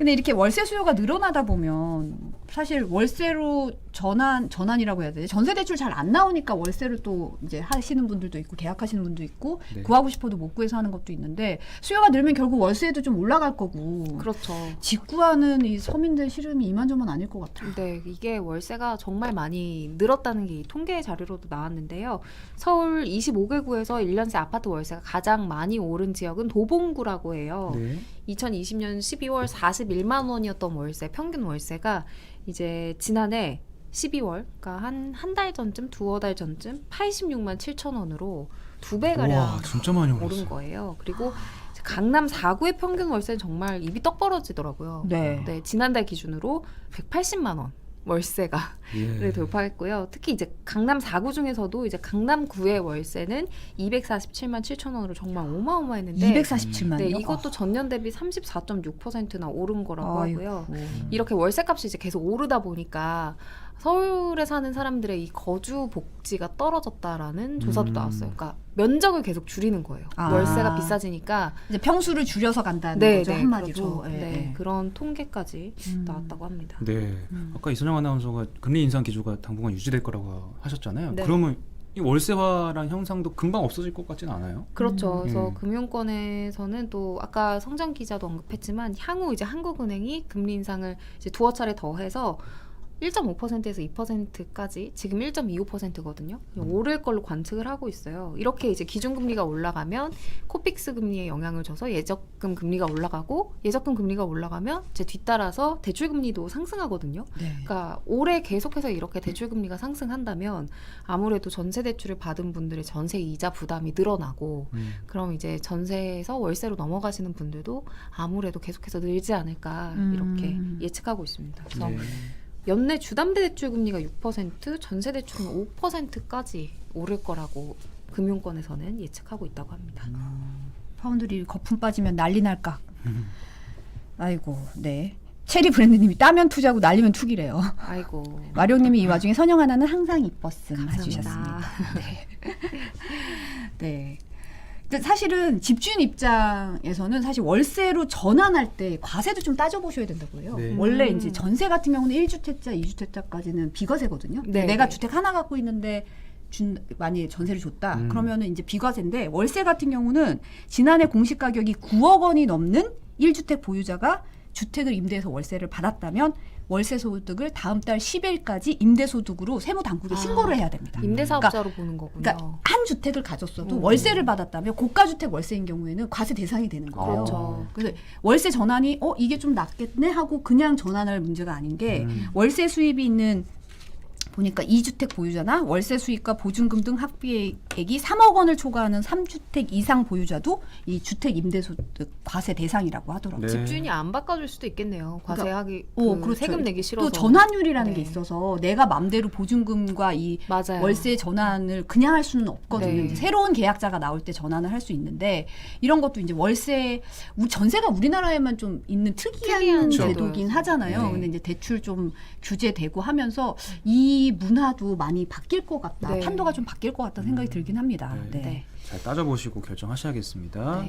근데 이렇게 월세 수요가 늘어나다 보면 사실 월세로 전환이라고 해야 되지? 전세 대출 잘 안 나오니까 월세를 또 이제 하시는 분들도 있고 계약하시는 분도 있고 네. 구하고 싶어도 못 구해서 하는 것도 있는데 수요가 늘면 결국 월세도 좀 올라갈 거고. 그렇죠. 집 구하는 이 서민들 시름이 이만저만 아닐 것 같아요. 네, 이게 월세가 정말 많이 늘었다는 게 이 통계 자료로도 나왔는데요. 서울 25개구에서 1년 새 아파트 월세가 가장 많이 오른 지역은 도봉구라고 해요. 네. 2020년 12월 41만 원이었던 월세, 평균 월세가 이제 지난해 12월, 그러니까 한 달 전쯤, 두어 달 전쯤 86만 7천 원으로 2배가량 와, 진짜 많이 오른 올랐어요. 거예요. 그리고 강남 4구의 평균 월세는 정말 입이 떡 벌어지더라고요. 네. 네, 지난달 기준으로 180만 원 월세가 예. 돌파했고요. 특히 이제 강남 4구 중에서도 이제 강남 9의 월세는 247만 7천 원으로 정말 어마어마했는데 247만요. 네, 이것도 전년 대비 34.6%나 오른 거라고 하고요. 이렇게 월세값이 이제 계속 오르다 보니까 서울에 사는 사람들의 이 거주 복지가 떨어졌다라는 조사도 나왔어요. 그러니까 면적을 계속 줄이는 거예요. 아. 월세가 비싸지니까. 이제 평수를 줄여서 간다는 네, 거죠, 네, 한마디로. 그렇죠. 예, 네, 예. 그런 통계까지 나왔다고 합니다. 네. 아까 이선영 아나운서가 금리 인상 기조가 당분간 유지될 거라고 하셨잖아요. 네. 그러면 이 월세화란 형상도 금방 없어질 것 같지는 않아요? 그렇죠. 그래서 음. 금융권에서는 또 아까 성장 기자도 언급했지만 향후 이제 한국은행이 금리 인상을 이제 두어 차례 더해서 1.5%에서 2%까지 지금 1.25%거든요. 오를 걸로 관측을 하고 있어요. 이렇게 이제 기준금리가 올라가면 코픽스 금리에 영향을 줘서 예적금 금리가 올라가고 예적금 금리가 올라가면 이제 뒤따라서 대출금리도 상승하거든요. 네. 그러니까 올해 계속해서 이렇게 대출금리가 상승한다면 아무래도 전세 대출을 받은 분들의 전세 이자 부담이 늘어나고 그럼 이제 전세에서 월세로 넘어가시는 분들도 아무래도 계속해서 늘지 않을까 이렇게 예측하고 있습니다. 그래서 네. 연내 주담대 대출 금리가 6%, 전세 대출은 5%까지 오를 거라고 금융권에서는 예측하고 있다고 합니다. 파운드리 거품 빠지면 난리 날까. 아이고, 네. 체리 브랜드님이 따면 투자고 날리면 투기래요. 아이고. 마룡님이 이 와중에 선영 하나는 항상 이뻤음 감사합니다. 해주셨습니다. 네. 네. 근데 사실은 집주인 입장에서는 사실 월세로 전환할 때 과세도 좀 따져보셔야 된다고 해요. 네. 원래 이제 전세 같은 경우는 1주택자, 2주택자까지는 비과세거든요. 네, 내가 네. 주택 하나 갖고 있는데 만약에 전세를 줬다. 그러면은 이제 비과세인데 월세 같은 경우는 지난해 공시 가격이 9억 원이 넘는 1주택 보유자가 주택을 임대해서 월세를 받았다면 월세 소득을 다음 달 10일까지 임대소득으로 세무당국에 신고를 해야 됩니다. 임대사업자로 보는 거군요. 그러니까 한 주택을 가졌어도 월세를 받았다면 고가주택 월세인 경우에는 과세 대상이 되는 거예요. 그렇죠. 그래서 월세 전환이 이게 좀 낫겠네 하고 그냥 전환할 문제가 아닌 게 월세 수입이 있는 보니까 2주택 보유자나 월세 수익과 보증금 등 합계액이 3억 원을 초과하는 3주택 이상 보유자도 이 주택 임대소득 과세 대상이라고 하더라고요. 네. 집주인이 안 바꿔줄 수도 있겠네요. 과세하기 그렇죠. 세금 내기 싫어서. 또 전환율이라는 네. 게 있어서 내가 맘대로 보증금과 이 맞아요. 월세 전환을 그냥 할 수는 없거든요. 네. 이제 새로운 계약자가 나올 때 전환을 할 수 있는데 이런 것도 이제 월세 전세가 우리나라에만 좀 있는 특이한 제도요. 제도긴 하잖아요. 네. 근데 이제 대출 좀 규제되고 하면서 이 문화도 많이 바뀔 것 같다. 네. 판도가 좀 바뀔 것 같다는 생각이 들긴 합니다. 네. 네. 네. 잘 따져보시고 결정하셔야겠습니다. 네.